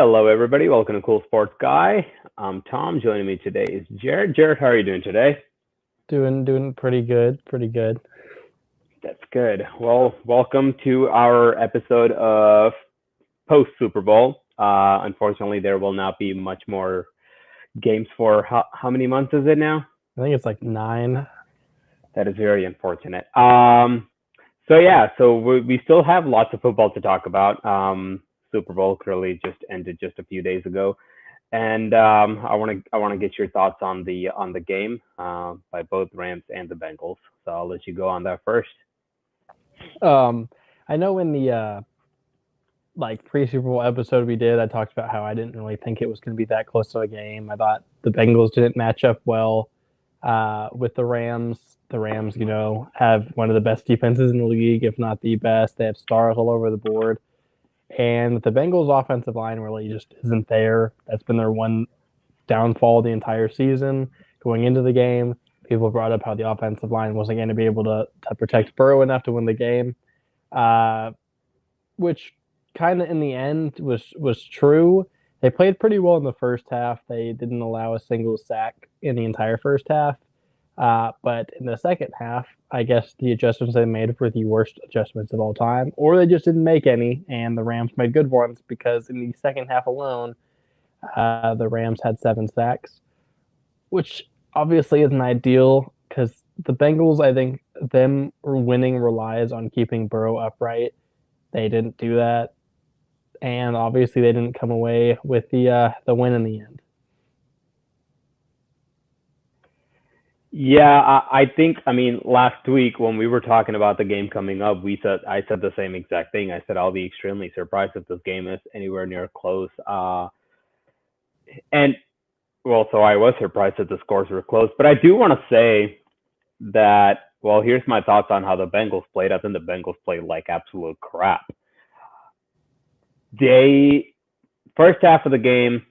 Hello, everybody. Welcome to Cool Sports Guy. I'm Tom. Joining me today is Jared. Jared, how are you doing today? Doing pretty good, pretty good. That's good. Well, welcome to our episode of post Super Bowl. Unfortunately, there will not be much more games for how many months is it now? I think it's like 9. That is very unfortunate. So we still have lots of football to talk about. Super Bowl clearly just ended just a few days ago. And I want to get your thoughts on the game by both Rams and the Bengals. So I'll let you go on that first. I know in the pre-Super Bowl episode we did, I talked about how I didn't really think it was going to be that close to a game. I thought the Bengals didn't match up well with the Rams. The Rams, have one of the best defenses in the league, if not the best. They have stars all over the board. And the Bengals' offensive line really just isn't there. That's been their one downfall the entire season. Going into the game, people brought up how the offensive line wasn't going to be able to protect Burrow enough to win the game, which kind of in the end was true. They played pretty well in the first half. They didn't allow a single sack in the entire first half. But in the second half, I guess the adjustments they made were the worst adjustments of all time, or they just didn't make any, and the Rams made good ones because in the second half alone, the Rams had 7 sacks, which obviously isn't ideal because the Bengals, I think, them winning relies on keeping Burrow upright. They didn't do that, and obviously they didn't come away with the win in the end. Yeah, I think. I mean, last week when we were talking about the game coming up, I said the same exact thing. I said I'll be extremely surprised if this game is anywhere near close. And well, so I was surprised that the scores were close. But I do want to say that. Well, here's my thoughts on how the Bengals played. I think the Bengals played like absolute crap. They first half of the game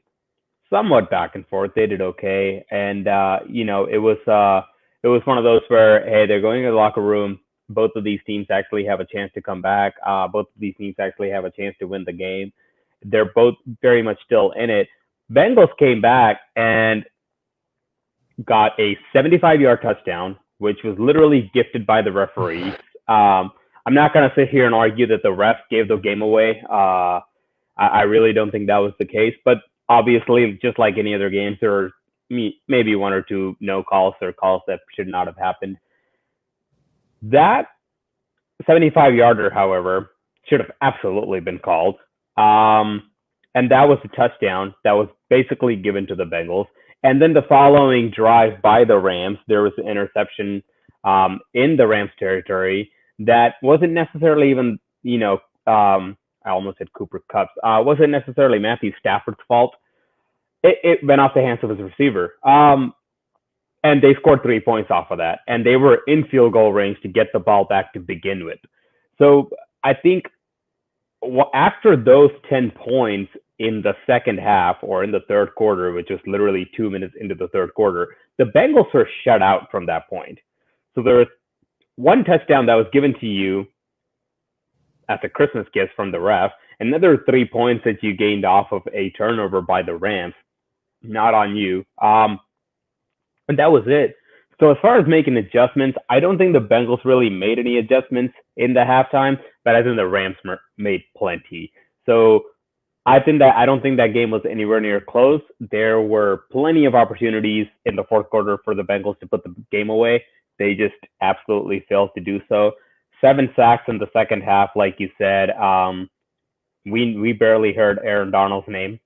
somewhat back and forth. They did okay, and it was one of those where hey, they're going to the locker room. Both of these teams actually have a chance to come back. Both of these teams actually have a chance to win the game. They're both very much still in it. Bengals came back and got a 75-yard touchdown, which was literally gifted by the referees. I'm not going to sit here and argue that the refs gave the game away. I really don't think that was the case, but obviously, just like any other games, there are maybe one or two no calls or calls that should not have happened. That 75-yarder, however, should have absolutely been called. And that was a touchdown that was basically given to the Bengals. And then the following drive by the Rams, there was an interception in the Rams territory that wasn't necessarily even, I almost said Cooper Kupp's, wasn't necessarily Matthew Stafford's fault. It went off the hands of his receiver. And they scored 3 points off of that. And they were in field goal range to get the ball back to begin with. So I think after those 10 points in the second half or in the third quarter, which was literally 2 minutes into the third quarter, the Bengals were shut out from that point. So there was one touchdown that was given to you as a Christmas gift from the ref, another 3 points that you gained off of a turnover by the Rams, not on you. And that was it. So as far as making adjustments, I don't think the Bengals really made any adjustments in the halftime, but I think the Rams made plenty. So I don't think that game was anywhere near close. There were plenty of opportunities in the fourth quarter for the Bengals to put the game away. They just absolutely failed to do so. 7 sacks in the second half, like you said. We barely heard Aaron Donald's name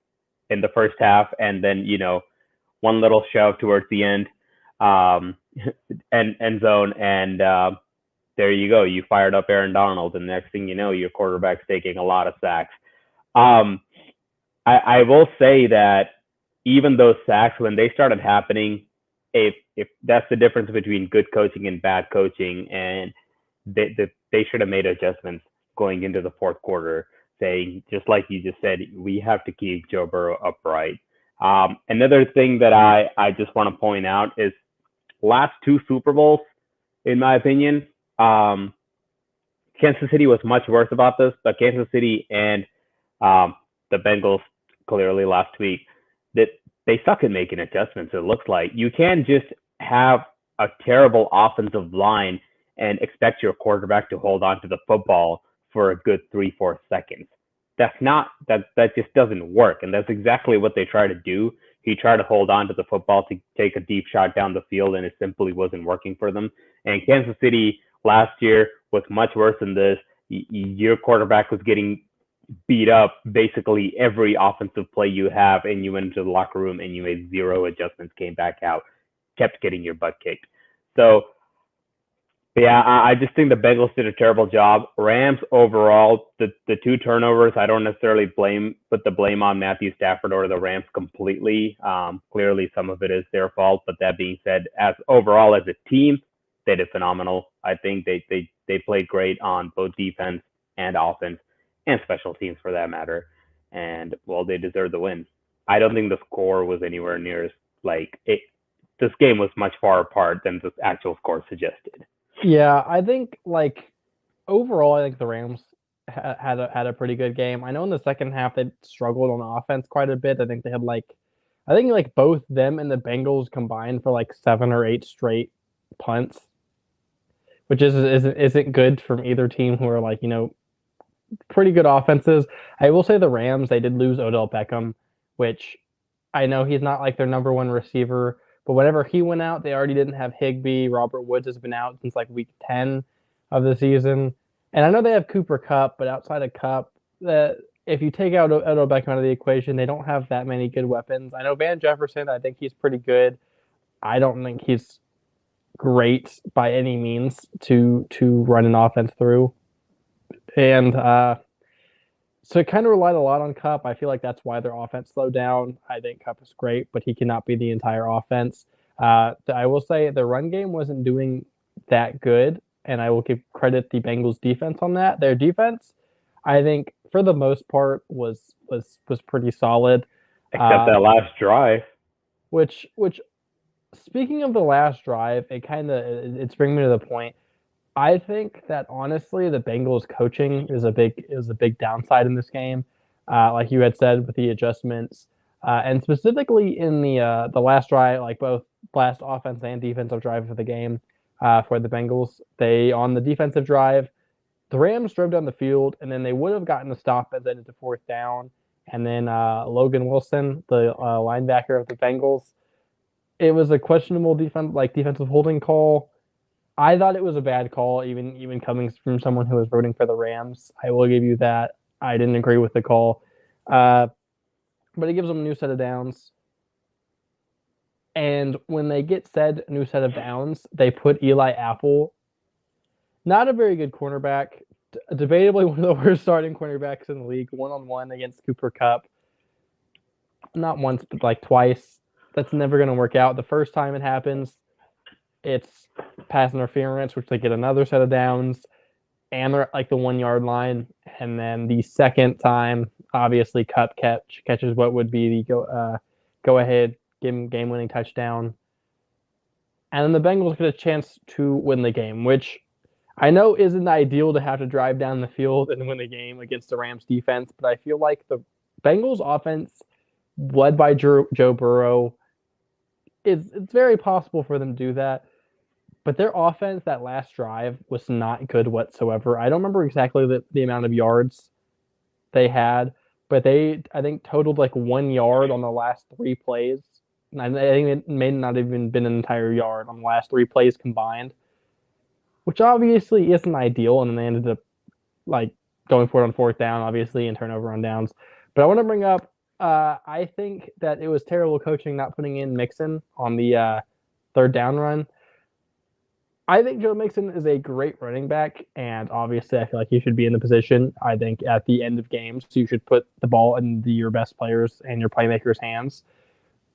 in the first half, and then one little shove towards the end, end zone, and there you go. You fired up Aaron Donald, and next thing you know, your quarterback's taking a lot of sacks. I will say that even those sacks, when they started happening, if that's the difference between good coaching and bad coaching, and they should have made adjustments going into the fourth quarter, saying, just like you just said, we have to keep Joe Burrow upright. Another thing that I just want to point out is last 2 Super Bowls, in my opinion, Kansas City was much worse about this, but Kansas City and the Bengals clearly last week that they suck at making adjustments. It looks like you can't just have a terrible offensive line and expect your quarterback to hold on to the football for a good 3-4 seconds. That just doesn't work, and that's exactly what they try to do. He tried to hold on to the football to take a deep shot down the field, and it simply wasn't working for them. And Kansas City last year was much worse than this. Your quarterback was getting beat up basically every offensive play you have, and you went into the locker room and you made zero adjustments, came back out, kept getting your butt kicked. So yeah, I just think the Bengals did a terrible job. Rams overall, the two turnovers, I don't necessarily put the blame on Matthew Stafford or the Rams completely. Clearly, some of it is their fault. But that being said, as overall as a team, they did phenomenal. I think they played great on both defense and offense and special teams for that matter. And well, they deserve the win. I don't think the score was anywhere near as like it. This game was much far apart than the actual score suggested. Yeah, I think like overall, I think the Rams had a pretty good game. I know in the second half they struggled on offense quite a bit. I think they had I think like both them and the Bengals combined for like 7 or 8 straight punts, which isn't good from either team who are like pretty good offenses. I will say the Rams, they did lose Odell Beckham, which I know he's not like their number one receiver, but whenever he went out, they already didn't have Higbee. Robert Woods has been out since like week 10 of the season. And I know they have Cooper Kupp, but outside of Kupp, if you take out Odell Beckham out of the equation, they don't have that many good weapons. I know Van Jefferson, I think he's pretty good. I don't think he's great by any means to run an offense through. And so it kind of relied a lot on Kupp. I feel like that's why their offense slowed down. I think Kupp is great, but he cannot be the entire offense. I will say the run game wasn't doing that good, and I will give credit the Bengals defense on that. Their defense, I think, for the most part, was pretty solid. Except that last drive. Which speaking of the last drive, it's bringing me to the point. I think that honestly, the Bengals coaching is a big downside in this game. Like you had said with the adjustments, and specifically in the last drive, like both last offense and defensive drive of the game for the Bengals. They on the defensive drive, the Rams drove down the field, and then they would have gotten a stop as ended to fourth down, and then Logan Wilson, the linebacker of the Bengals, it was a questionable defensive holding call. I thought it was a bad call, even coming from someone who was rooting for the Rams. I will give you that. I didn't agree with the call, but it gives them a new set of downs. And when they get said new set of downs, they put Eli Apple, not a very good cornerback, debatably one of the worst starting cornerbacks in the league, 1-on-1 against Cooper Kupp. Not once, but like twice. That's never going to work out. The first time it happens, it's pass interference, which they get another set of downs, and they're at like the 1 yard line. And then the second time, obviously, Kupp catches what would be the go ahead, game winning touchdown. And then the Bengals get a chance to win the game, which I know isn't ideal to have to drive down the field and win the game against the Rams defense, but I feel like the Bengals offense, led by Joe Burrow, it's very possible for them to do that. But their offense, that last drive, was not good whatsoever. I don't remember exactly the amount of yards they had, but they, I think, totaled like 1 yard on the last 3 plays. And I think it may not even been an entire yard on the last 3 plays combined, which obviously isn't ideal. And then they ended up like going for it on fourth down, obviously, and turnover on downs. But I want to bring up, I think that it was terrible coaching not putting in Mixon on the third down run. I think Joe Mixon is a great running back, and obviously I feel like he should be in the position. I think at the end of games, you should put the ball in your best players and your playmakers' hands,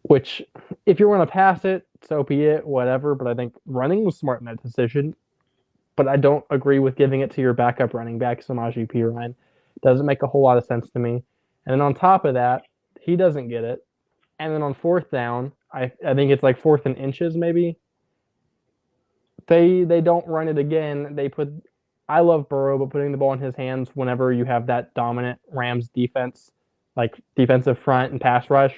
which if you want to pass it, so be it, whatever. But I think running was smart in that decision. But I don't agree with giving it to your backup running back, Samaje Perine. Doesn't make a whole lot of sense to me. And then on top of that, he doesn't get it. And then on fourth down, I think it's like fourth and inches maybe. They don't run it again. I love Burrow, but putting the ball in his hands whenever you have that dominant Rams defense like defensive front and pass rush,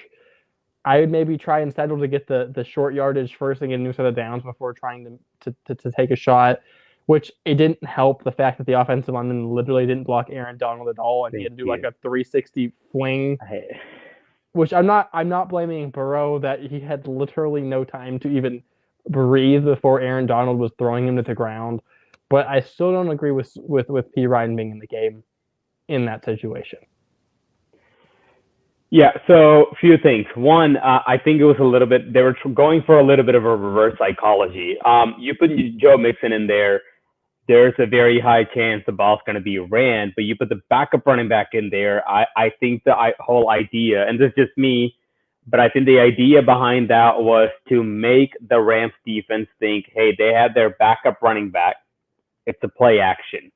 I would maybe try and settle to get the short yardage first and get a new set of downs before trying to take a shot, which it didn't help the fact that the offensive lineman literally didn't block Aaron Donald at all, and he Thank had to do like you. a 360 fling, I, which I'm not blaming Burrow that he had literally no time to even breathe before Aaron Donald was throwing him to the ground, but I still don't agree with P Ryan being in the game in that situation. Yeah, so a few things. One, I think it was a little bit, they were going for a little bit of a reverse psychology. You put Joe Mixon in there, there's a very high chance the ball's going to be ran, but you put the backup running back in there. I think the whole idea, and this is just me, but I think the idea behind that was to make the Rams defense think, hey, they have their backup running back. It's a play action.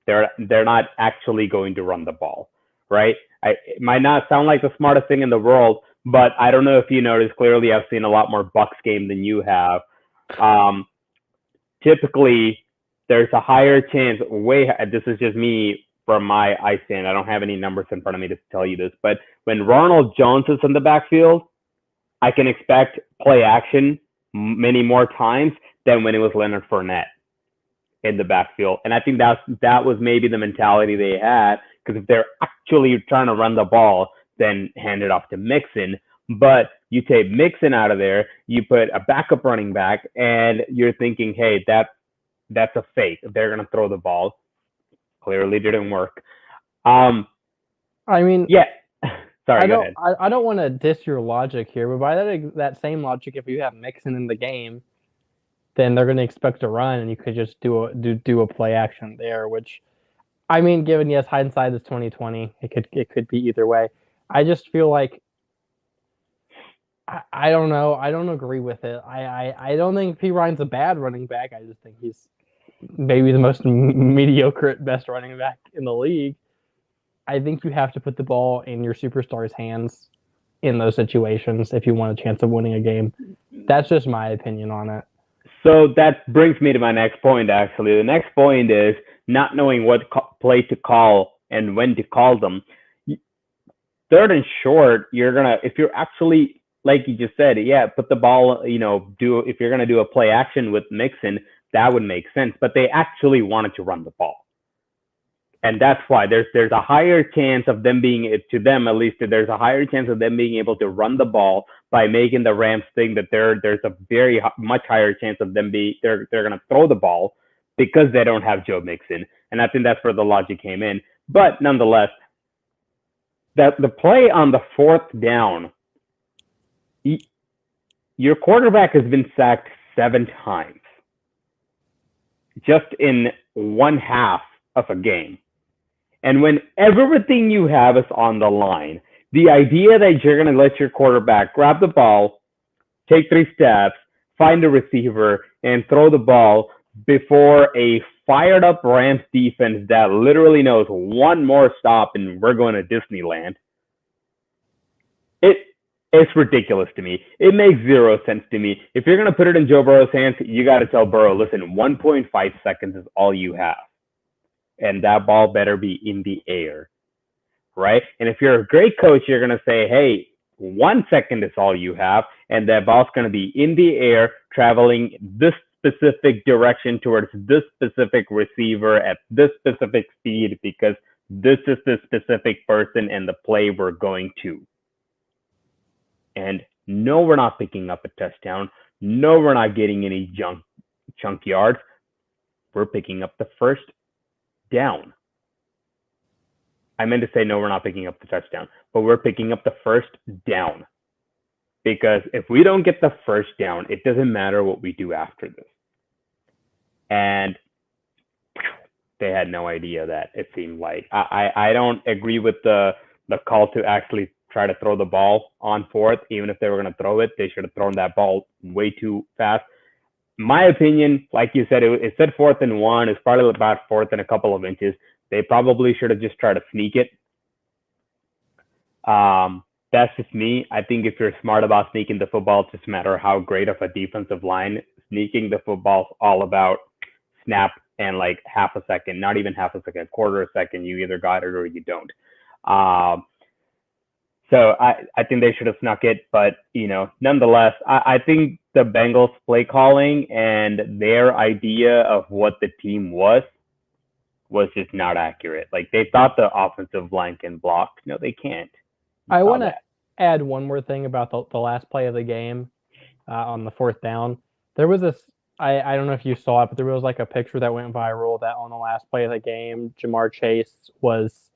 They're not actually going to run the ball, right? It might not sound like the smartest thing in the world, but I don't know if you noticed. Clearly, I've seen a lot more Bucks game than you have. Um, Typically, there's a higher chance. This is just me from my eye stand. I don't have any numbers in front of me to tell you this, but when Ronald Jones is in the backfield, I can expect play action many more times than when it was Leonard Fournette in the backfield. And I think that was maybe the mentality they had, because if they're actually trying to run the ball, then hand it off to Mixon. But you take Mixon out of there, you put a backup running back, and you're thinking, hey, that's a fake. They're gonna throw the ball. Clearly didn't work. I mean, Yeah. Sorry, I go don't ahead. I, I don't want to diss your logic here, but by that same logic, if you have Mixon in the game, then they're going to expect to run, and you could just do a play action there. Which, I mean, given yes, hindsight is 2020, it could be either way. I just feel like I don't know. I don't agree with it. I don't think P Ryan's a bad running back. I just think he's maybe the most mediocre at best running back in the league. I think you have to put the ball in your superstar's hands in those situations if you want a chance of winning a game. That's just my opinion on it. So that brings me to my next point, actually. The next point is not knowing what play to call and when to call them. Third and short, if you're actually, like you just said, yeah, put the ball, if you're going to do a play action with Mixon, that would make sense. But they actually wanted to run the ball. And that's why there's a higher chance of them being, to them at least, there's a higher chance of them being able to run the ball by making the Rams think that there's a very much higher chance of them they're going to throw the ball because they don't have Joe Mixon. And I think that's where the logic came in. But nonetheless, that the play on the fourth down, your quarterback has been sacked 7 times just in one half of a game. And when everything you have is on the line, the idea that you're going to let your quarterback grab the ball, take 3 steps, find a receiver, and throw the ball before a fired up Rams defense that literally knows one more stop and we're going to Disneyland, it's ridiculous to me. It makes zero sense to me. If you're going to put it in Joe Burrow's hands, you got to tell Burrow, listen, 1.5 seconds is all you have. And that ball better be in the air, right? And if you're a great coach, you're going to say, hey, 1 second is all you have, and that ball's going to be in the air, traveling this specific direction towards this specific receiver at this specific speed, because this is the specific person and the play we're going to. And no, we're not picking up a touchdown. No, we're not getting any chunk yards. We're picking up the first down. I meant to say, no, we're not picking up the touchdown, but we're picking up the first down. Because if we don't get the first down, it doesn't matter what we do after this. And they had no idea that, it seemed like. I don't agree with the call to actually try to throw the ball on fourth. Even if they were going to throw it, they should have thrown that ball way too fast. My opinion, like you said, it said 4th and 1. It's probably about 4th and a couple of inches. They probably should have just tried to sneak it. That's just me. I think if you're smart about sneaking the football, it's just a matter of how great of a defensive line. Sneaking the football is all about snap and like half a second, not even half a second, quarter a second. You either got it or you don't. So I think they should have snuck it, but nonetheless, I think the Bengals play calling and their idea of what the team was just not accurate. Like they thought the offensive line can block. No, they can't. You I saw want to that. add one more thing about the last play of the game on the fourth down. There was this. I don't know if you saw it, but there was like a picture that went viral that on the last play of the game, Jamar Chase was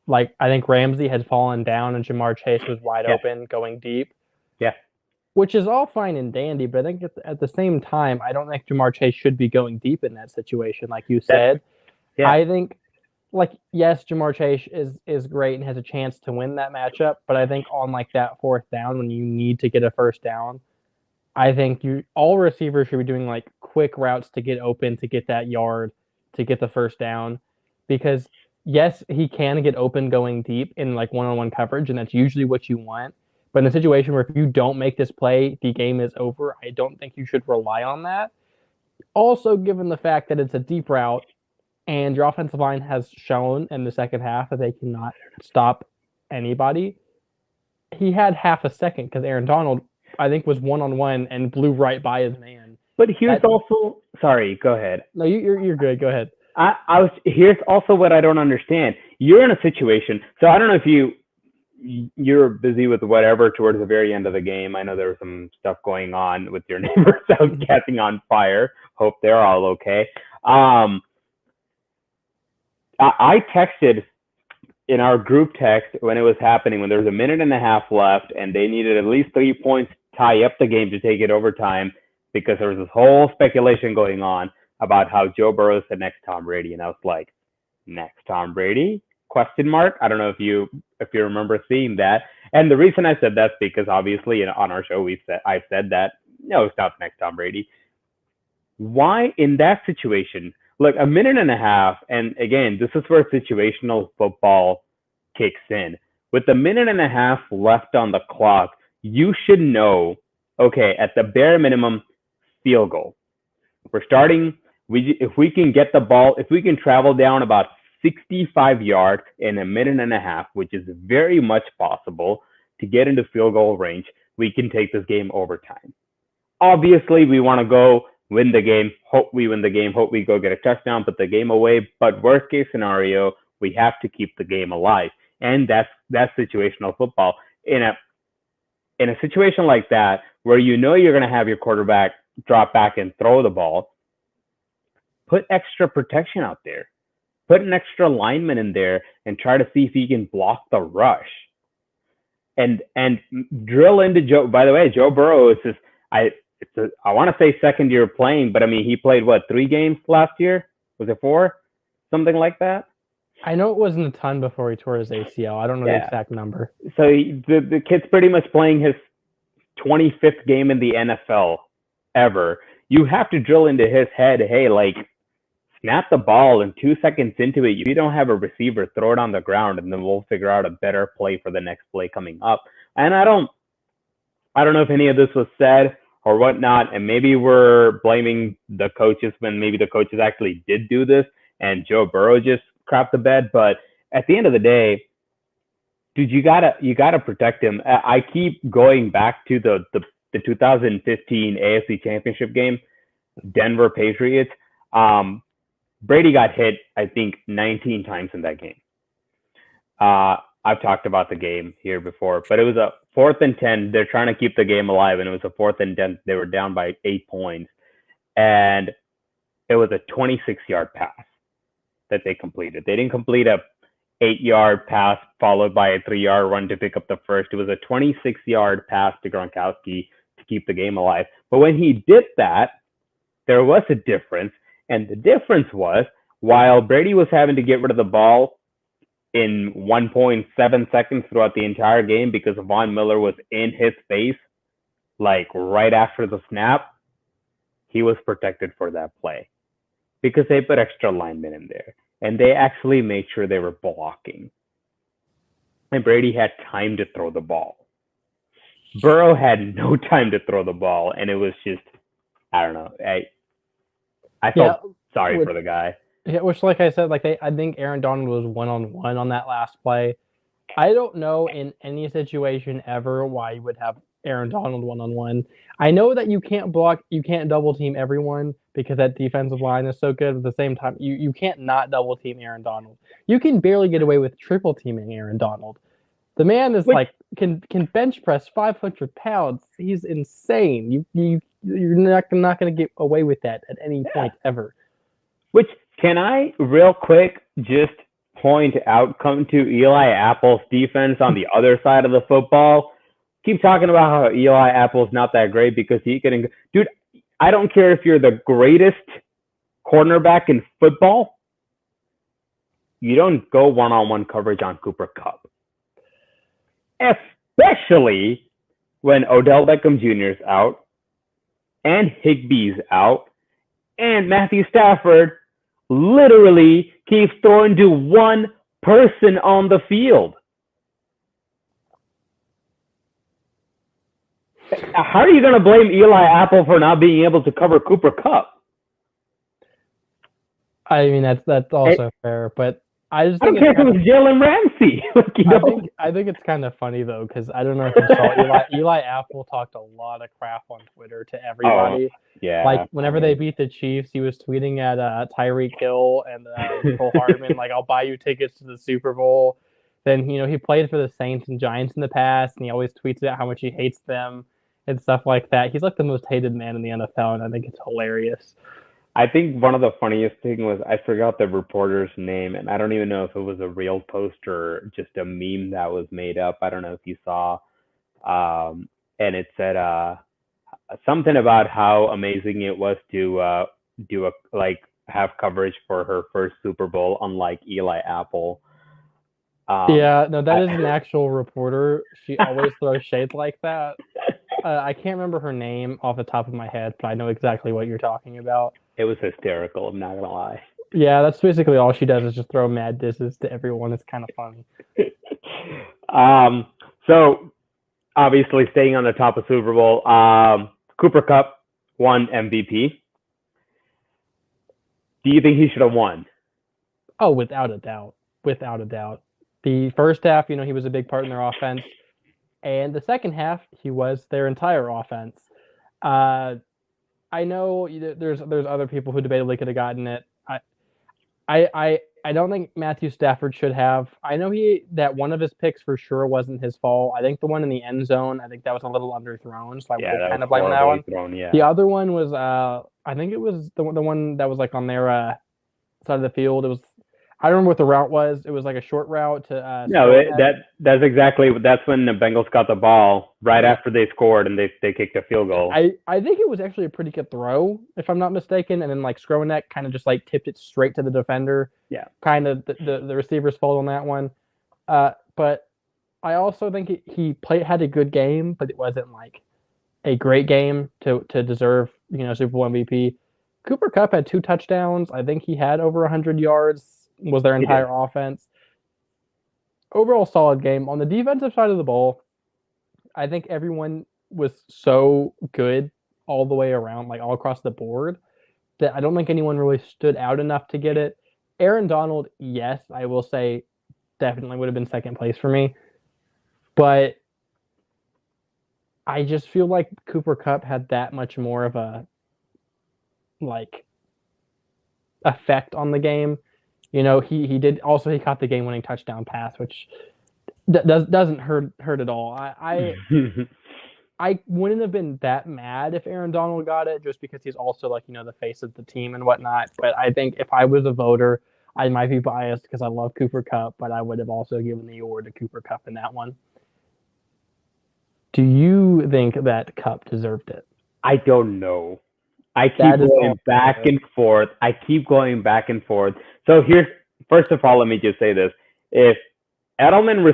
like I think Ramsey had fallen down and Jamar Chase was wide Yeah, open going deep, yeah, which is all fine and dandy. But I think at the same time, I don't think Jamar Chase should be going deep in that situation, like you that's said. yeah. I think like yes, Jamar Chase is great and has a chance to win that matchup, but I think on like that fourth down when you need to get a first down, I think you all receivers should be doing like quick routes to get open to get that yard to get the first down because yes, he can get open going deep in like one-on-one coverage and that's usually what you want. But in a situation where if you don't make this play, the game is over. I don't think you should rely on that. Also, given the fact that it's a deep route and your offensive line has shown in the second half that they cannot stop anybody, he had half a second because Aaron Donald, I think, was one on one and blew right by his man. But here's That also sorry. Go ahead. no, you're good. Go ahead. I was here's also what I don't understand. You're in a situation. So I don't know if you're busy with whatever towards the very end of the game. I know there was some stuff going on with your neighbors out catching on fire. Hope they're all okay. Um, I texted in our group text when it was happening, when there was a minute and a half left and they needed at least 3 points to tie up the game to take it overtime because there was this whole speculation going on about how Joe Burrow is the next Tom Brady. And I was like, next Tom Brady? Question mark. I don't know if you remember seeing that. And the reason I said that's because obviously on our show I said that no, it's not the next Tom Brady. Why in that situation? Look, a minute and a half, and again, this is where situational football kicks in. With a minute and a half left on the clock, you should know, okay, at the bare minimum, field goal. We're starting. If we can get the ball, if we can travel down about 65 yards in a minute and a half, which is very much possible to get into field goal range, we can take this game overtime. Obviously, we want to go win the game, hope we win the game, hope we go get a touchdown, put the game away. But worst case scenario, we have to keep the game alive, and that's situational football. In a situation like that, where you know you're going to have your quarterback drop back and throw the ball, put extra protection out there, put an extra lineman in there, and try to see if he can block the rush. And drill into Joe. By the way, Joe Burrow is just I want to say second year playing, but I mean he played what 3 games last year? Was it 4? Something like that. I know it wasn't a ton before he tore his ACL. I don't know the Yeah. exact number. So the kid's pretty much playing his 25th game in the NFL ever. You have to drill into his head, hey, like snap the ball and 2 seconds into it, if you don't have a receiver, throw it on the ground, and then we'll figure out a better play for the next play coming up. And I don't know if any of this was said or whatnot, and maybe we're blaming the coaches when maybe the coaches actually did do this and Joe Burrow just crapped the bed. But at the end of the day, dude, you gotta protect him. I keep going back to the 2015 AFC Championship game, Denver Patriots. Um, Brady got hit, I think, 19 times in that game. I've talked about the game here before, but it was a 4th and 10. They're trying to keep the game alive, and it was a 4th and 10. They were down by 8 points, and it was a 26-yard pass that they completed. They didn't complete a 8-yard pass followed by a 3-yard run to pick up the first. It was a 26-yard pass to Gronkowski to keep the game alive. But when he did that, there was a difference, and the difference was while Brady was having to get rid of the ball in 1.7 seconds throughout the entire game because Von Miller was in his face, like right after the snap, he was protected for that play because they put extra linemen in there and they actually made sure they were blocking. And Brady had time to throw the ball. Burrow had no time to throw the ball, and it was just, I don't know. I Yeah, felt sorry for the guy. which like I said, like I think Aaron Donald was one on one on that last play, I don't know in any situation ever why you would have Aaron Donald one-on-one. I know that you can't block, you can't double team everyone because that defensive line is so good. At the same time, you can't not double team Aaron Donald. You can barely get away with triple teaming Aaron Donald. The man is Which like can bench press 500 pounds. He's insane. You're not going to get away with that at any yeah. point ever. Which can I real quick just point out come to Eli Apple's defense on the other side of the football? Keep talking about how Eli Apple's not that great because he can dude, I don't care if you're the greatest cornerback in football, you don't go one-on-one coverage on Cooper Kupp. Especially when Odell Beckham Jr. is out and Higbee's out and Matthew Stafford literally keeps throwing to one person on the field. How are you going to blame Eli Apple for not being able to cover Cooper Kupp? I mean that's also fair, but I just I don't think care it's if it was Jalen Ramsey. I think it's kind of funny though because I don't know if you saw Eli Apple talked a lot of crap on Twitter to everybody. Yeah. Like whenever they beat the Chiefs, he was tweeting at Tyreek Hill and Cole Hardman like, "I'll buy you tickets to the Super Bowl." Then he played for the Saints and Giants in the past, and he always tweets out how much he hates them and stuff like that. He's like the most hated man in the NFL, and I think it's hilarious. I think one of the funniest thing was I forgot the reporter's name, and I don't even know if it was a real post or just a meme that was made up. I don't know if you saw, and it said something about how amazing it was to do a like have coverage for her first Super Bowl, unlike Eli Apple. Yeah, no, that I, is an actual reporter. She always throws shade like that. I can't remember her name off the top of my head, but I know exactly what you're talking about. it was hysterical. I'm not gonna lie. Yeah, that's basically all she does is just throw mad disses to everyone. It's kind of funny. um, so obviously staying on the top of Super Bowl, Cooper Kupp won MVP. Do you think he should have won? Oh, without a doubt. Without a doubt. The first half, he was a big part in their offense. And the second half, he was their entire offense. I know there's other people who debatably could have gotten it. I don't think Matthew Stafford should have. I know that one of his picks for sure wasn't his fault. I think the one in the end zone, I think that was a little underthrown, so I would That kind was of blame that one. thrown. Yeah. The other one was I think it was the one that was like on their side of the field. It was I don't remember what the route was. It was like a short route to No, that's exactly that's when the Bengals got the ball right after they scored and they kicked a field goal. I think it was actually a pretty good throw, if I'm not mistaken, and then like Skronek kind of just like tipped it straight to the defender. Yeah, kind of the receiver's fault on that one. But I also think he had a good game, but it wasn't like a great game to deserve Super Bowl MVP. Cooper Kupp had 2 touchdowns. I think he had over 100 yards. Was their entire offense. Overall solid game. On the defensive side of the ball, I think everyone was so good all the way around, like all across the board, that I don't think anyone really stood out enough to get it. Aaron Donald, yes, I will say definitely would have been second place for me. But I just feel like Cooper Kupp had that much more of a effect on the game. He did also he caught the game-winning touchdown pass, which doesn't hurt at all. I wouldn't have been that mad if Aaron Donald got it, just because he's also the face of the team and whatnot. But I think if I was a voter, I might be biased because I love Cooper Kupp, but I would have also given the award to Cooper Kupp in that one. Do you think that Kupp deserved it? I don't know. I keep going back and forth. So first of all, let me just say this. If Edelman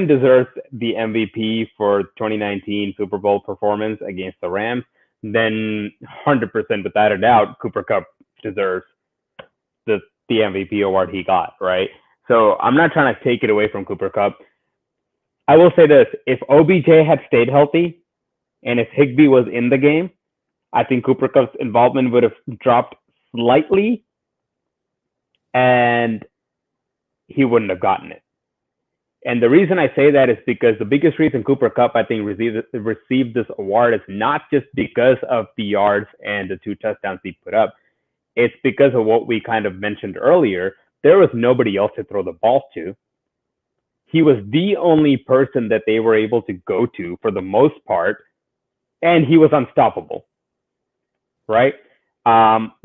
deserves the MVP for 2019 Super Bowl performance against the Rams, then 100% without a doubt, Cooper Kupp deserves the MVP award he got, right? So I'm not trying to take it away from Cooper Kupp. I will say this. If OBJ had stayed healthy and if Higbee was in the game, I think Cooper Kupp's involvement would have dropped slightly and he wouldn't have gotten it. And the reason I say that is because the biggest reason Cooper Kupp, I think, received this award is not just because of the yards and the 2 touchdowns he put up. It's because of what we kind of mentioned earlier. There was nobody else to throw the ball to. He was the only person that they were able to go to for the most part, and he was unstoppable, right?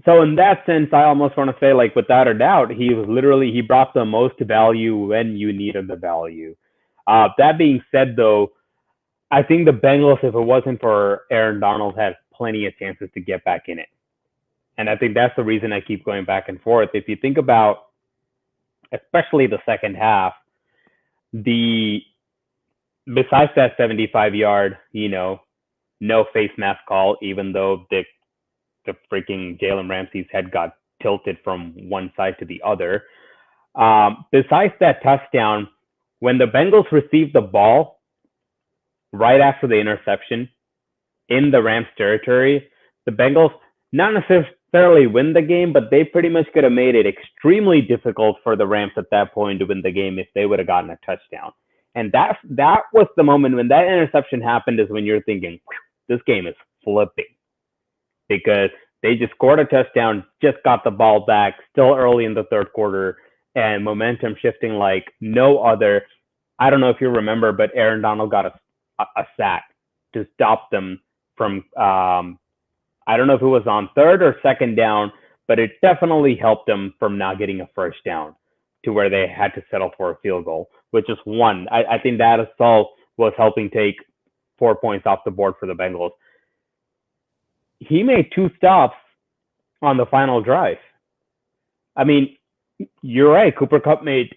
So in that sense, I almost want to say, like, without a doubt, he brought the most value when you needed the value. That being said, though, I think the Bengals, if it wasn't for Aaron Donald, had plenty of chances to get back in it. And I think that's the reason I keep going back and forth. If you think about, especially the second half, the besides that 75-yard, no face mask call, even though the freaking Jalen Ramsey's head got tilted from one side to the other. Besides that touchdown, when the Bengals received the ball right after the interception in the Rams territory, the Bengals not necessarily win the game, but they pretty much could have made it extremely difficult for the Rams at that point to win the game if they would have gotten a touchdown. And that was the moment when that interception happened, is when you're thinking, this game is flipping, because they just scored a touchdown, just got the ball back, still early in the third quarter, and momentum shifting like no other. I don't know if you remember, but Aaron Donald got a sack to stop them from, I don't know if it was on third or second down, but it definitely helped them from not getting a first down to where they had to settle for a field goal, which is one. I think that assault was helping take 4 points off the board for the Bengals. He made 2 stops on the final drive. I mean, you're right. Cooper Kupp made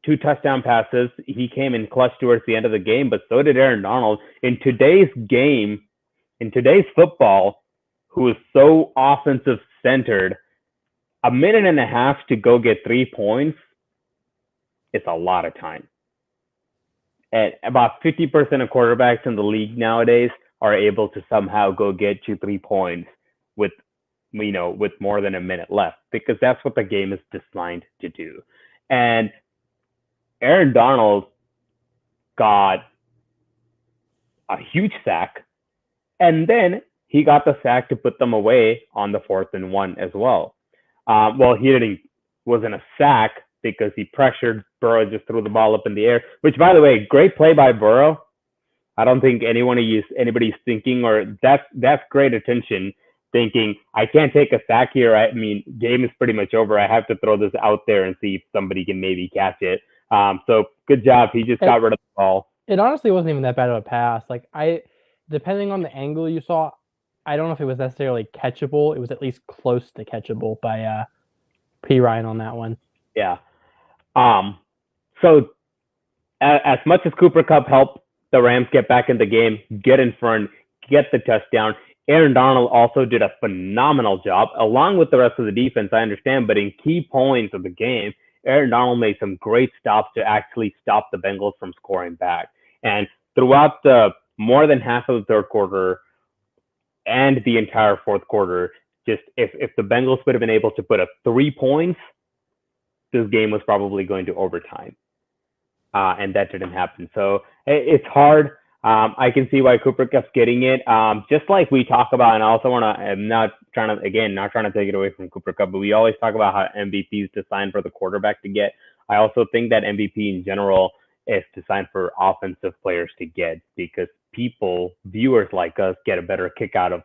2 touchdown passes. He came in clutch towards the end of the game, but so did Aaron Donald. In today's game, in today's football, who is so offensive centered, a minute and a half to go get 3 points, it's a lot of time. And about 50% of quarterbacks in the league nowadays are able to somehow go get you 3 points with with more than a minute left, because that's what the game is designed to do. And Aaron Donald got a huge sack, and then he got the sack to put them away on the 4th and 1 as well. Well, wasn't a sack because he pressured Burrow, just threw the ball up in the air, which, by the way, great play by Burrow. I don't think anybody's thinking, or that's great attention, thinking, I can't take a sack here. I mean, game is pretty much over. I have to throw this out there and see if somebody can maybe catch it. So good job. He just got rid of the ball. It honestly wasn't even that bad of a pass. Like, depending on the angle you saw, I don't know if it was necessarily catchable. It was at least close to catchable by P. Ryan on that one. Yeah. So as much as Cooper Kupp helped the Rams get back in the game, get in front, get the touchdown, Aaron Donald also did a phenomenal job, along with the rest of the defense, I understand, but in key points of the game, Aaron Donald made some great stops to actually stop the Bengals from scoring back. And throughout the more than half of the third quarter and the entire fourth quarter, just if the Bengals would have been able to put up 3 points, this game was probably going to overtime. And that didn't happen. So it's hard. I can see why Cooper Kupp's getting it. Just like we talk about, and I also want to, I'm not trying to take it away from Cooper Kupp, but we always talk about how MVP is designed for the quarterback to get. I also think that MVP in general is designed for offensive players to get, because viewers like us, get a better kick out of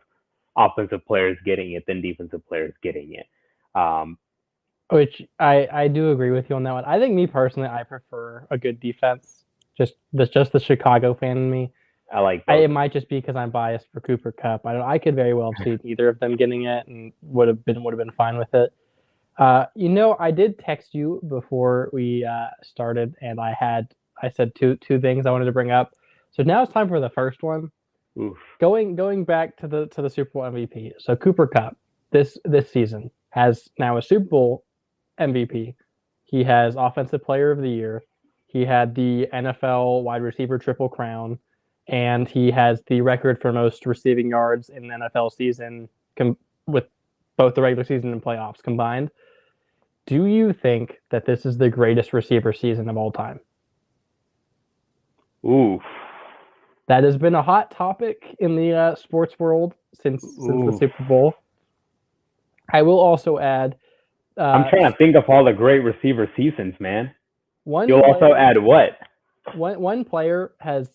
offensive players getting it than defensive players getting it. Which I do agree with you on that one. I think, me personally, I prefer a good defense. Just the Chicago fan in me. I like both. It might just be because I'm biased for Cooper Kupp. I could very well have seen either of them getting it and would have been fine with it. I did text you before we started, and I said two things I wanted to bring up. So now it's time for the first one. Oof. Going back to the Super Bowl MVP. So Cooper Kupp this season has now a Super Bowl MVP. He has Offensive Player of the Year. He had the NFL wide receiver triple crown, and he has the record for most receiving yards in an NFL season with both the regular season and playoffs combined. Do you think that this is the greatest receiver season of all time? Ooh. That has been a hot topic in the sports world since the Ooh. Super Bowl. I will also add I'm uh, trying to think of all the great receiver seasons, man. one You'll also player add what? one player has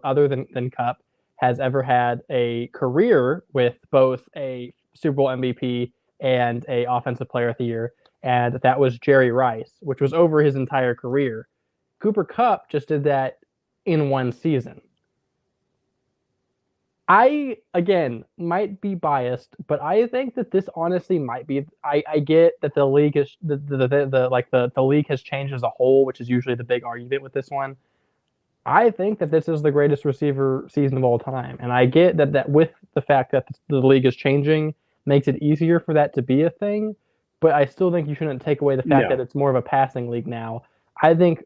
other than Cup has ever had a career with both a Super Bowl MVP and a Offensive Player of the Year, and that was Jerry Rice, which was over his entire career. Cooper Cup just did that in one season. I again might be biased, but I think that this honestly might be. I get that the league is the league has changed as a whole, which is usually the big argument with this one. I think that this is the greatest receiver season of all time, and I get that with the fact that the league is changing makes it easier for that to be a thing. But I still think you shouldn't take away the fact that No. it's more of a passing league now. I think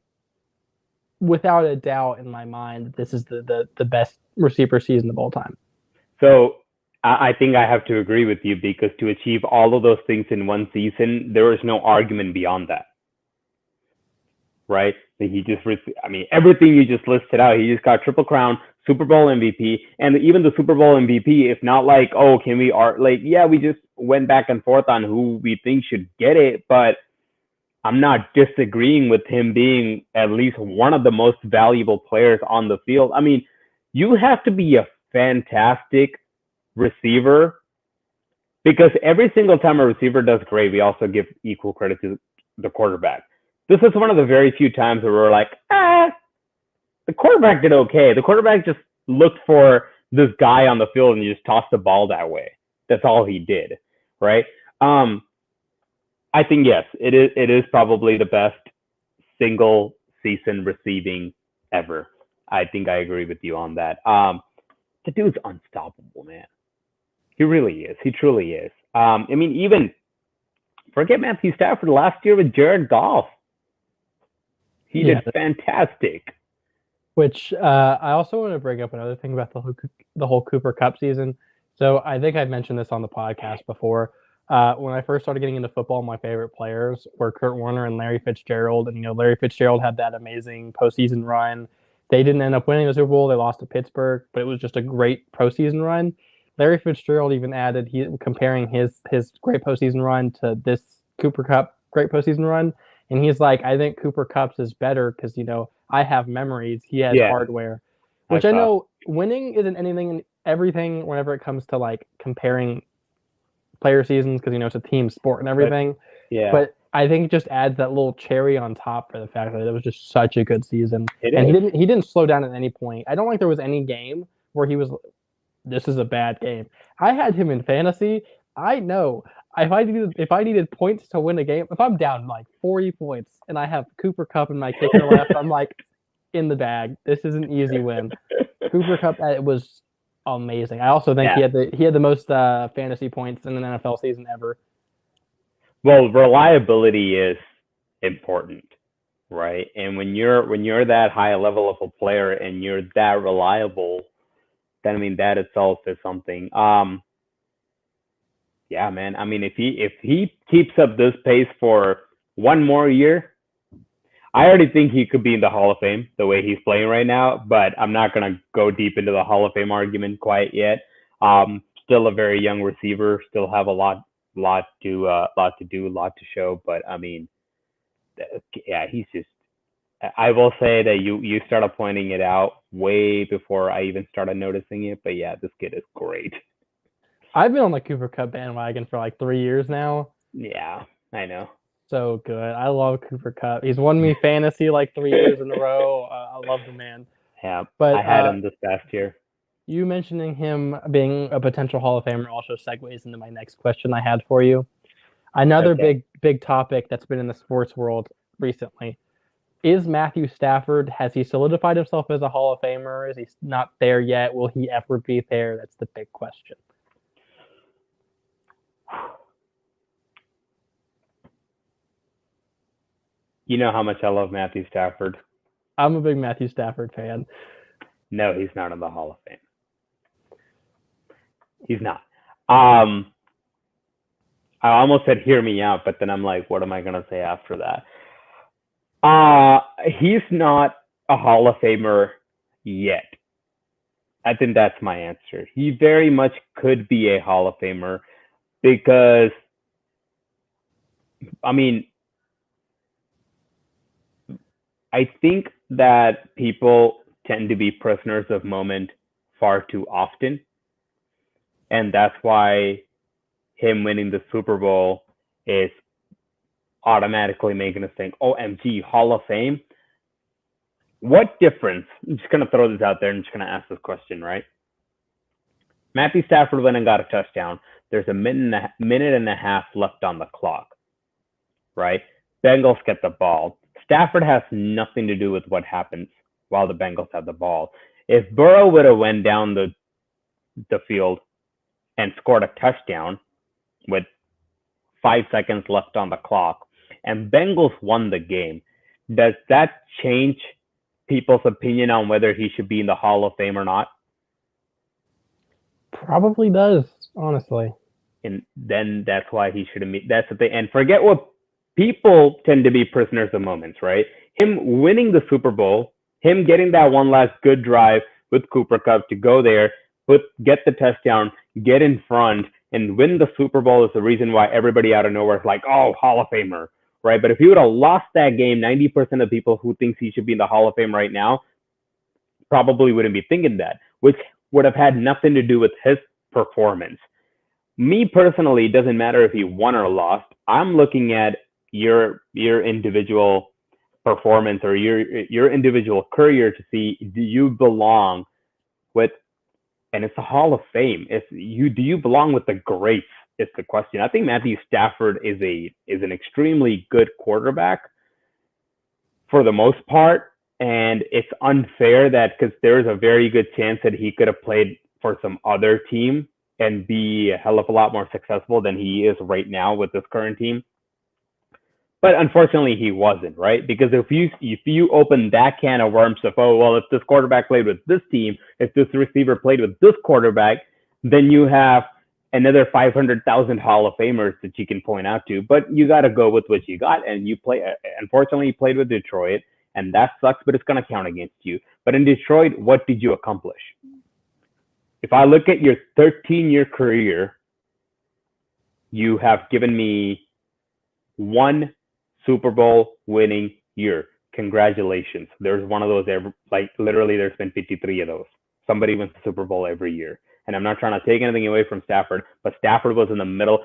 without a doubt in my mind, this is the best receiver season of all time. So I think I have to agree with you because to achieve all of those things in one season, there is no argument beyond that, right? He just, I mean, everything you just listed out, he just got triple crown, Super Bowl MVP, and even the Super Bowl MVP, if not like, oh, can we art like, yeah, we just went back and forth on who we think should get it, but I'm not disagreeing with him being at least one of the most valuable players on the field. I mean, you have to be a fantastic receiver because every single time a receiver does great, we also give equal credit to the quarterback. This is one of the very few times where we're like, the quarterback did okay. The quarterback just looked for this guy on the field and just tossed the ball that way. That's all he did, right? Um, I think yes, it is. It is probably the best single season receiving ever. I think I agree with you on that. The dude's unstoppable, man. He really is. He truly is. I mean, even forget Matthew Stafford last year with Jared Goff. He Yeah, did fantastic. which I also want to bring up another thing about the whole Cooper Cup season. So I think I mentioned this on the podcast before. When I first started getting into football, my favorite players were Kurt Warner and Larry Fitzgerald. And Larry Fitzgerald had that amazing postseason run. They didn't end up winning the Super Bowl; they lost to Pittsburgh, but it was just a great postseason run. Larry Fitzgerald even added he comparing his great postseason run to this Cooper Cup great postseason run, and he's like, I think Cooper Cups is better because I have memories. He has Yeah, hardware, I which I saw. know winning isn't anything and everything whenever it comes to like comparing player seasons because it's a team sport and But everything. yeah, But I think it just adds that little cherry on top for the fact that it was just such a good season, it and he is. didn't slow down at any point. I don't think there was any game where he was this is a bad game. I had him in fantasy. I know if I needed points to win a game, if I'm down like 40 points and I have Cooper Cup and my kicker left, I'm like in the bag. This is an easy win. Cooper Cup it was amazing. I also think Yeah. he had the most fantasy points in an NFL season ever. Well, reliability is important, right? And when you're that high level of a player and you're that reliable, then I mean that itself is something. Yeah, man. I mean, if he keeps up this pace for one more year, I already think he could be in the Hall of Fame the way he's playing right now. But I'm not gonna go deep into the Hall of Fame argument quite yet. Still a very young receiver. Still have lot to do, a lot to show. But I mean, yeah, he's just. I will say that you started pointing it out way before I even started noticing it. But yeah, this kid is great. I've been on the Cooper Cup bandwagon for like 3 years now. Yeah, I know. So good. I love Cooper Cup. He's won me fantasy like 3 years in a row. I love the man. Yeah, I But had him this past year. you mentioning him being a potential Hall of Famer also segues into my next question I had for you. Another Okay. big topic that's been in the sports world recently is Matthew Stafford. Has he solidified himself as a Hall of Famer? Is he not there yet? Will he ever be there? That's the big question. You know how much I love Matthew Stafford. I'm a big Matthew Stafford fan. No, he's not in the Hall of Fame. He's not. Um, I almost said hear me out, but then I'm like, what am I gonna say after that? He's not a Hall of Famer yet. I think that's my answer. He very much could be a Hall of Famer because, I mean, I think that people tend to be prisoners of moment far too often. And that's why him winning the Super Bowl is automatically making us think, OMG, Hall of Fame. What difference? I'm just going to throw this out there and I'm just going to ask this question, right? Matthew Stafford went and got a touchdown. There's a minute and a half left on the clock, right? Bengals get the ball. Stafford has nothing to do with what happens while the Bengals have the ball. If Burrow would have went down the field and scored a touchdown with 5 seconds left on the clock, and Bengals won the game, does that change people's opinion on whether he should be in the Hall of Fame or not? Probably does, honestly. And then that's why he should have made. That's the thing. And forget what people tend to be prisoners of moments, right? Him winning the Super Bowl, him getting that one last good drive with Cooper Kupp to go there, get the touchdown, get in front, and win the Super Bowl is the reason why everybody out of nowhere is like, oh, Hall of Famer, right? But if he would have lost that game, 90% of people who thinks he should be in the Hall of Fame right now probably wouldn't be thinking that, which would have had nothing to do with his performance. Me personally, it doesn't matter if he won or lost. I'm looking at your individual performance or your individual career to see, do you belong with, and it's a Hall of Fame. If you do you belong with the greats is the question. I think Matthew Stafford is an extremely good quarterback for the most part, and it's unfair that because there's a very good chance that he could have played for some other team and be a hell of a lot more successful than he is right now with this current team. But unfortunately, he wasn't, right? Because if you open that can of worms of, oh, well, if this quarterback played with this team, if this receiver played with this quarterback, then you have another 500,000 Hall of Famers that you can point out to. But you got to go with what you got, and unfortunately, you played with Detroit, and that sucks, but it's going to count against you. But in Detroit, what did you accomplish? If I look at your 13-year career, you have given me one Super Bowl winning year. Congratulations. There's one of those literally there's been 53 of those. Somebody wins the Super Bowl every year. And I'm not trying to take anything away from Stafford, but Stafford was in the middle.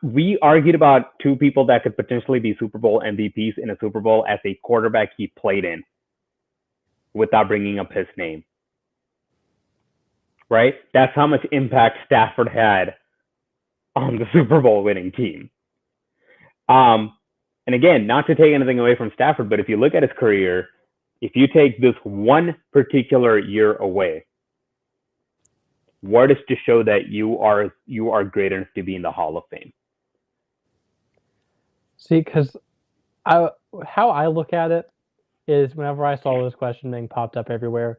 We argued about two people that could potentially be Super Bowl MVPs in a Super Bowl as a quarterback he played in without bringing up his name. Right? That's how much impact Stafford had on the Super Bowl winning team. And again, not to take anything away from Stafford, but if you look at his career, if you take this one particular year away, what is to show that you are great enough to be in the Hall of Fame? See, because how I look at it is whenever I saw this question being popped up everywhere,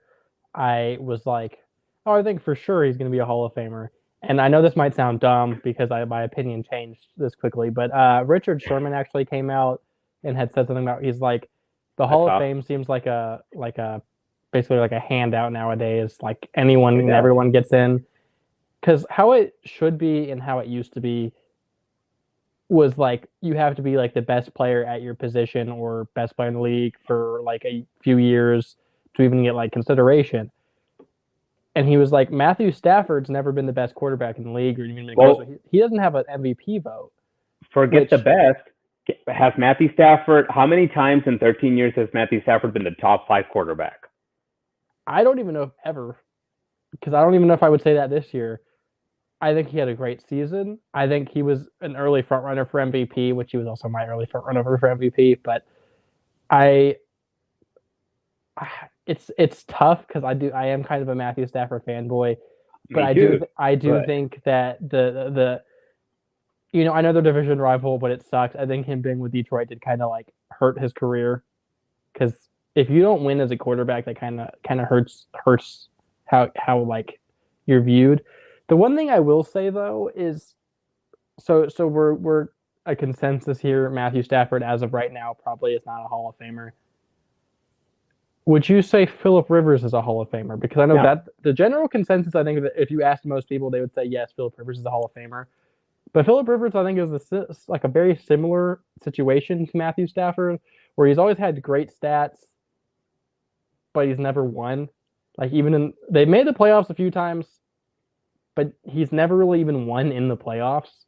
I was like, oh, I think for sure he's going to be a Hall of Famer. And I know this might sound dumb because my opinion changed this quickly, but Richard Sherman actually came out and had said something about, he's like, the Hall of Fame seems like a basically like a handout nowadays, like anyone and everyone gets in. Because how it should be and how it used to be was like you have to be like the best player at your position or best player in the league for like a few years to even get like consideration. And he was like, Matthew Stafford's never been the best quarterback in the league, or even he doesn't have an MVP vote. Forget the best. Has Matthew Stafford? How many times in 13 years has Matthew Stafford been the top 5 quarterback? I don't even know if ever, because I don't even know if I would say that this year. I think he had a great season. I think he was an early front runner for MVP, which he was also my early front runner for MVP. But it's tough because I am kind of a Matthew Stafford fanboy, but I do think that the I know they're division rival, but it sucks. I think him being with Detroit did kind of like hurt his career because if you don't win as a quarterback, that kind of hurts how like you're viewed. The one thing I will say though is so we're a consensus here. Matthew Stafford, as of right now, probably is not a Hall of Famer. Would you say Philip Rivers is a Hall of Famer? Because I know No. that the general consensus, I think, that if you asked most people, they would say yes, Philip Rivers is a Hall of Famer. But Philip Rivers, I think, is like a very similar situation to Matthew Stafford, where he's always had great stats, but he's never won. Like even in they made the playoffs a few times, but he's never really even won in the playoffs.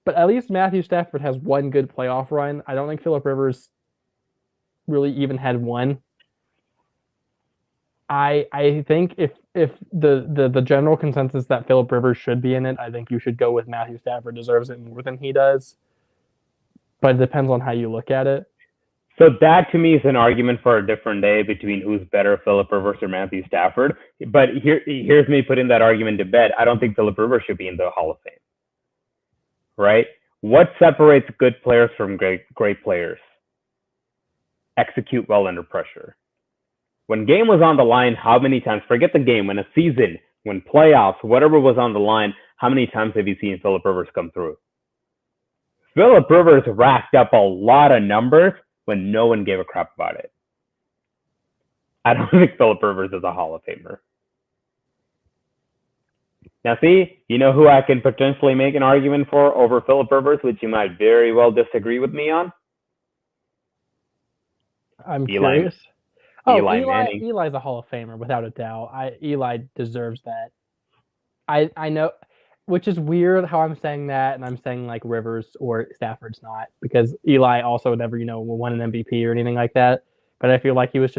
But at least Matthew Stafford has one good playoff run. I don't think Philip Rivers really even had one. I think if the general consensus that Philip Rivers should be in it, I think you should go with Matthew Stafford deserves it more than he does. But it depends on how you look at it. So that to me is an argument for a different day between who's better, Philip Rivers or Matthew Stafford. But here's me putting that argument to bed. I don't think Philip Rivers should be in the Hall of Fame. Right? What separates good players from great players? Execute well under pressure. When game was on the line, how many times? Forget the game. When a season, when playoffs, whatever was on the line, how many times have you seen Philip Rivers come through? Philip Rivers racked up a lot of numbers when no one gave a crap about it. I don't think Philip Rivers is a Hall of Famer. Now, see, you know who I can potentially make an argument for over Philip Rivers, which you might very well disagree with me on? I'm Eli, curious. Oh, Eli Manning. Eli's a Hall of Famer without a doubt. Eli deserves that. I know, which is weird how I'm saying that, and I'm saying like Rivers or Stafford's not because Eli also never won an MVP or anything like that. But I feel like he's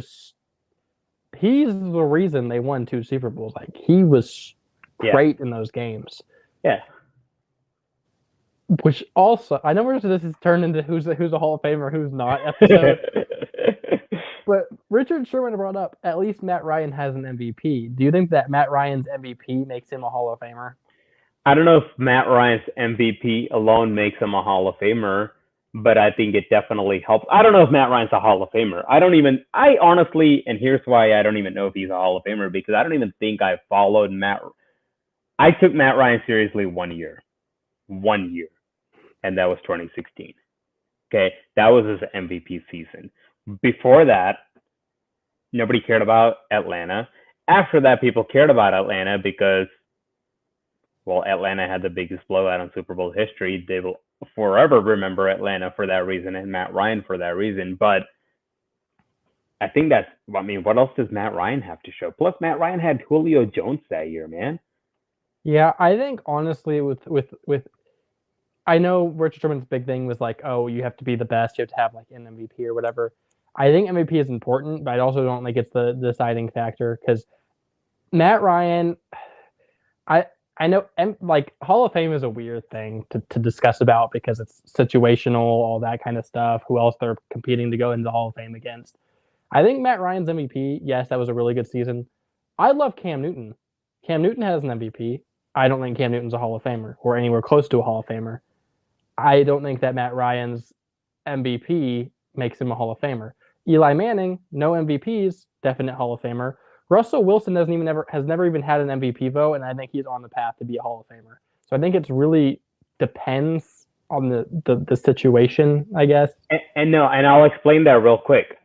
the reason they won 2 Super Bowls. Like he was great in those games. Yeah. Which also, I know this has turned into who's a Hall of Famer, who's not episode. But Richard Sherman brought up at least Matt Ryan has an MVP. Do you think that Matt Ryan's MVP makes him a Hall of Famer? I don't know if Matt Ryan's MVP alone makes him a Hall of Famer, but I think it definitely helps. I don't know if Matt Ryan's a Hall of Famer. I honestly, and here's why I don't even know if he's a Hall of Famer, because I don't even think I followed Matt. I took Matt Ryan seriously 1 year, and that was 2016. Okay, that was his MVP season. Before that, nobody cared about Atlanta. After that, people cared about Atlanta because, well, Atlanta had the biggest blowout in Super Bowl history. They will forever remember Atlanta for that reason and Matt Ryan for that reason. But I think what else does Matt Ryan have to show? Plus, Matt Ryan had Julio Jones that year, man. Yeah, I think honestly, with I know Richard Sherman's big thing was like, oh, you have to be the best, you have to have like an MVP or whatever. I think MVP is important, but I also don't think it's the deciding factor because Matt Ryan, I know like Hall of Fame is a weird thing to discuss about because it's situational, all that kind of stuff. Who else they're competing to go into the Hall of Fame against? I think Matt Ryan's MVP. Yes, that was a really good season. I love Cam Newton. Cam Newton has an MVP. I don't think Cam Newton's a Hall of Famer or anywhere close to a Hall of Famer. I don't think that Matt Ryan's MVP makes him a Hall of Famer. Eli Manning, no MVPs, definite Hall of Famer. Russell Wilson has never even had an MVP vote, and I think he's on the path to be a Hall of Famer. So I think it's really depends on the situation, I guess. And I'll explain that real quick.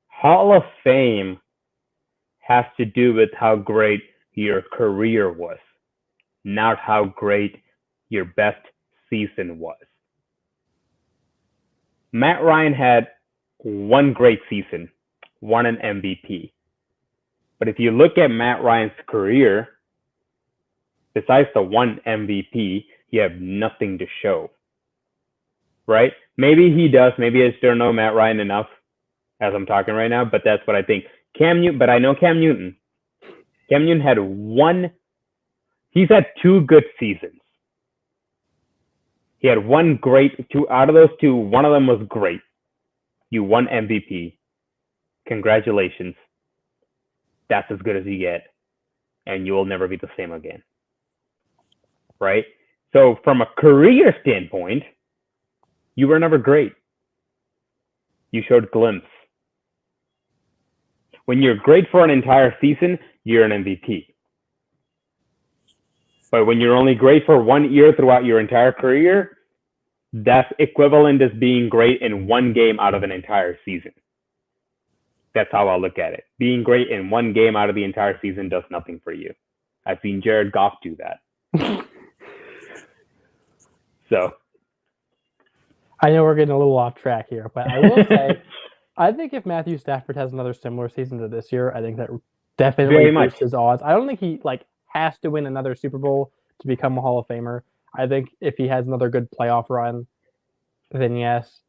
Hall of Fame has to do with how great your career was, not how great your best season was. Matt Ryan had one great season, won an MVP. But if you look at Matt Ryan's career, besides the one MVP, you have nothing to show. Right? Maybe he does. Maybe I just don't know Matt Ryan enough as I'm talking right now, but that's what I think. But I know Cam Newton. Cam Newton had he's had 2 good seasons. He had two out of those 2, one of them was great. You won MVP. Congratulations. That's as good as you get. And you will never be the same again. Right? So from a career standpoint, you were never great. You showed glimpse. When you're great for an entire season, you're an MVP. But when you're only great for 1 year throughout your entire career, that's equivalent as being great in one game out of an entire season. That's how I look at it. Being great in one game out of the entire season does nothing for you. I've seen Jared Goff do that. So I know we're getting a little off track here, but I will say, I think if Matthew Stafford has another similar season to this year, I think that definitely very much. boosts his odds. I don't think he has to win another Super Bowl to become a Hall of Famer. I think if he has another good playoff run, then yes.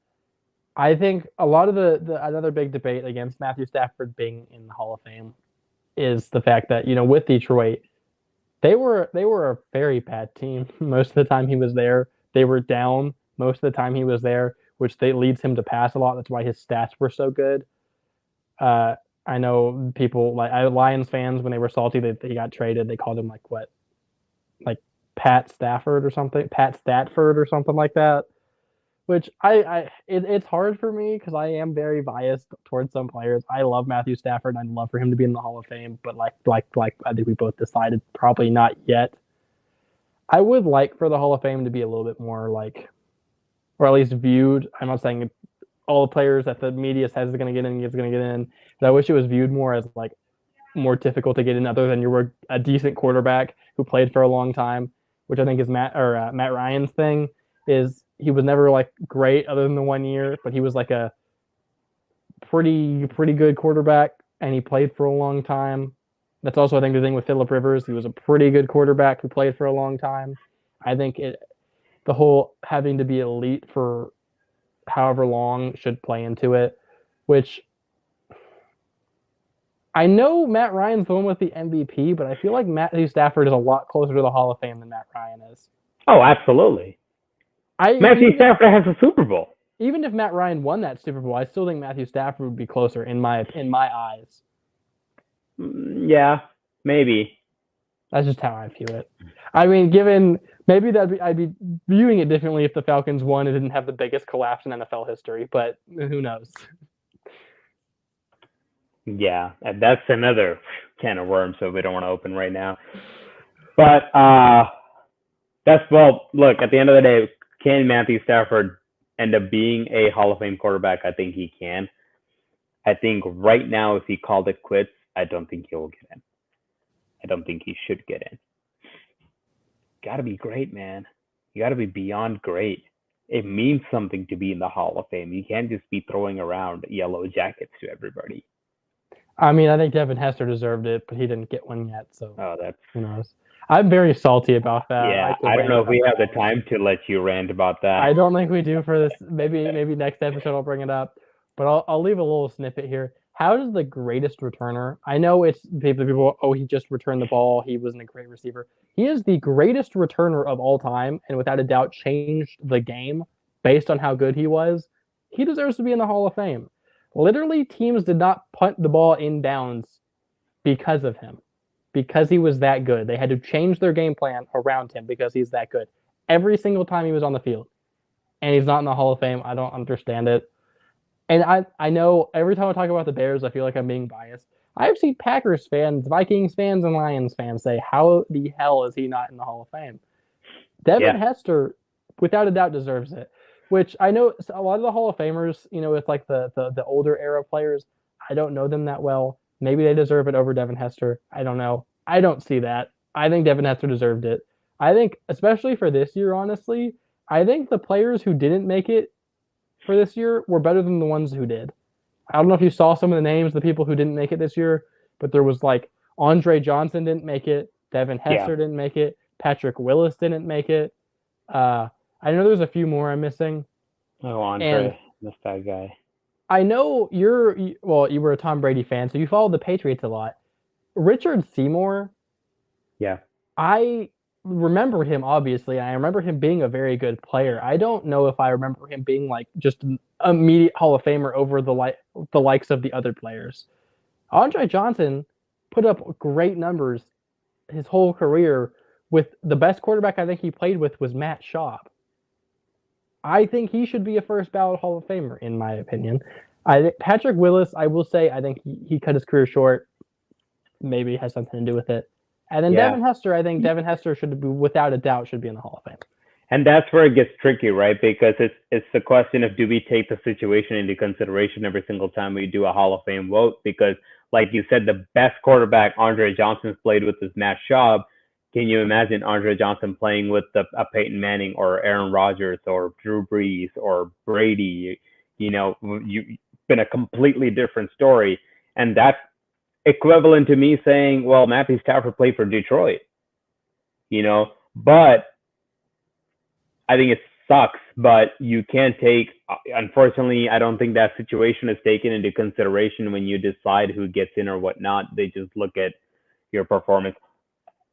I think a lot of the another big debate against Matthew Stafford being in the Hall of Fame is the fact that with Detroit, they were a very bad team most of the time he was there. They were down most of the time he was there, which leads him to pass a lot. That's why his stats were so good. Uh, I know people Lions fans when they were salty that he got traded. They called him like Pat Stafford or something, Pat Statford or something like that. Which it's hard for me because I am very biased towards some players. I love Matthew Stafford. I'd love for him to be in the Hall of Fame, but like I think we both decided probably not yet. I would like for the Hall of Fame to be a little bit more or at least viewed. I'm not saying all the players that the media says is going to get in is going to get in, but I wish it was viewed more as more difficult to get in, other than you were a decent quarterback who played for a long time, which I think is Matt Ryan's thing. Is he was never great other than the 1 year, but he was a pretty good quarterback, and he played for a long time. That's also I think the thing with Phillip Rivers. He was a pretty good quarterback who played for a long time. I think the whole having to be elite for however long should play into it, which I know Matt Ryan's the one with the MVP, but I feel like Matthew Stafford is a lot closer to the Hall of Fame than Matt Ryan is. Oh, absolutely. I Matthew Stafford has a Super Bowl. Even if Matt Ryan won that Super Bowl, I still think Matthew Stafford would be closer in my eyes. Yeah, maybe. That's just how I view it. I mean, given maybe I'd be viewing it differently if the Falcons won and didn't have the biggest collapse in NFL history, but who knows? Yeah, and that's another can of worms, so we don't want to open right now. But look, at the end of the day, can Matthew Stafford end up being a Hall of Fame quarterback? I think he can. I think right now, if he called it quits, I don't think he will get in. I don't think he should get in. Got to be great, man. You got to be beyond great. It means something to be in the Hall of Fame. You can't just be throwing around yellow jackets to everybody. I mean, I think Devin Hester deserved it, but he didn't get one yet, so that's who knows. I'm very salty about that. Yeah, I don't know if we have the time to let you rant about that. I don't think we do for this. Maybe next episode I'll bring it up, but I'll leave a little snippet here. How does the greatest returner? I know it's people. Oh, he just returned the ball. He wasn't a great receiver. He is the greatest returner of all time, and without a doubt changed the game based on how good he was. He deserves to be in the Hall of Fame. Literally, teams did not punt the ball inbounds because of him, because he was that good. They had to change their game plan around him because he's that good. Every single time he was on the field, and he's not in the Hall of Fame. I don't understand it. And I know every time I talk about the Bears, I feel like I'm being biased. I've seen Packers fans, Vikings fans, and Lions fans say, how the hell is he not in the Hall of Fame? Devin Hester, without a doubt, deserves it. Which I know a lot of the Hall of Famers, it's like the older era players. I don't know them that well. Maybe they deserve it over Devin Hester. I don't know. I don't see that. I think Devin Hester deserved it. I think, especially for this year, honestly, I think the players who didn't make it for this year were better than the ones who did. I don't know if you saw some of the names of the people who didn't make it this year, but there was Andre Johnson didn't make it, Devin Hester didn't make it, Patrick Willis didn't make it. I know there's a few more I'm missing. Oh, Andre, missed that guy. I know you were a Tom Brady fan, so you followed the Patriots a lot. Richard Seymour. Yeah. I remember him, obviously. I remember him being a very good player. I don't know if I remember him being just an immediate Hall of Famer over the likes of the other players. Andre Johnson put up great numbers his whole career. With the best quarterback I think he played with was Matt Schaub. I think he should be a first ballot Hall of Famer, in my opinion. Patrick Willis, I will say, I think he cut his career short. Maybe it has something to do with it. And then Devin Hester, I think Devin Hester should be, without a doubt, should be in the Hall of Fame. And that's where it gets tricky, right? Because it's the question of, do we take the situation into consideration every single time we do a Hall of Fame vote? Because, like you said, the best quarterback Andre Johnson's played with is Matt Schaub. Can you imagine Andre Johnson playing with a Peyton Manning or Aaron Rodgers or Drew Brees or Brady? It's been a completely different story, and that's equivalent to me saying, well, Matthew Stafford played for Detroit. But I think it sucks, but you can't take. Unfortunately, I don't think that situation is taken into consideration when you decide who gets in or whatnot. They just look at your performance.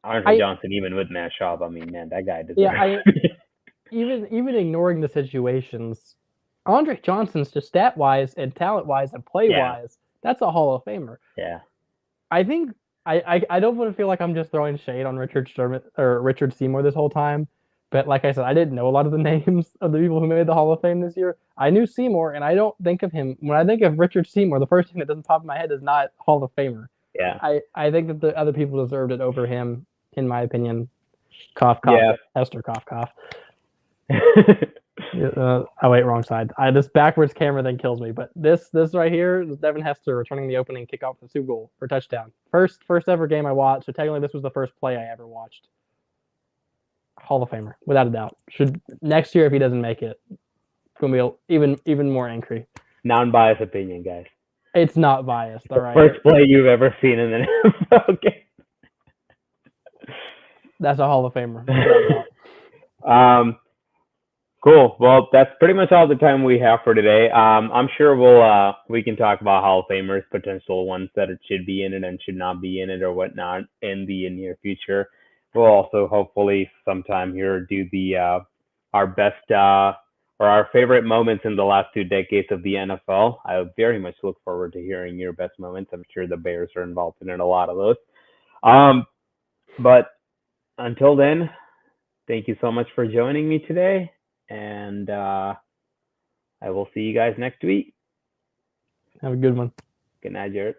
Andre I Johnson, even with Matt Schaub, I mean, man, that guy yeah, deserves. I even ignoring the situations, Andre Johnson's just stat wise and talent wise and play Yeah, wise, that's a Hall of Famer. yeah, I think I don't want to feel like I'm just throwing shade on Richard Seymour this whole time. But like I said, I didn't know a lot of the names of the people who made the Hall of Fame this year. I knew Seymour, and I don't think of him when I think of Richard Seymour. The first thing that doesn't pop in my head is not Hall of Famer. yeah, I think that the other people deserved it over him, in my opinion. Cough, cough, yeah. Esther, cough, cough. Oh wait, wrong side. This backwards camera thing kills me. But this right here is Devin Hester returning the opening kickoff for the Super Bowl for touchdown. First ever game I watched. So technically, this was the first play I ever watched. Hall of Famer, without a doubt. Should next year if he doesn't make it, it's gonna be even more angry. Non-biased opinion, guys. It's not biased, all The right. first play you've ever seen in an NFL game. That's a Hall of Famer. Without a doubt. Cool. Well, that's pretty much all the time we have for today. I'm sure we can talk about Hall of Famers, potential ones that should be in it and should not be in it or whatnot in the near future. We'll also hopefully sometime here do the our best or our favorite moments in the last 2 decades of the NFL. I very much look forward to hearing your best moments. I'm sure the Bears are involved in a lot of those. But until then, thank you so much for joining me today. And I will see you guys next week. Have a good one. Good night, Jared.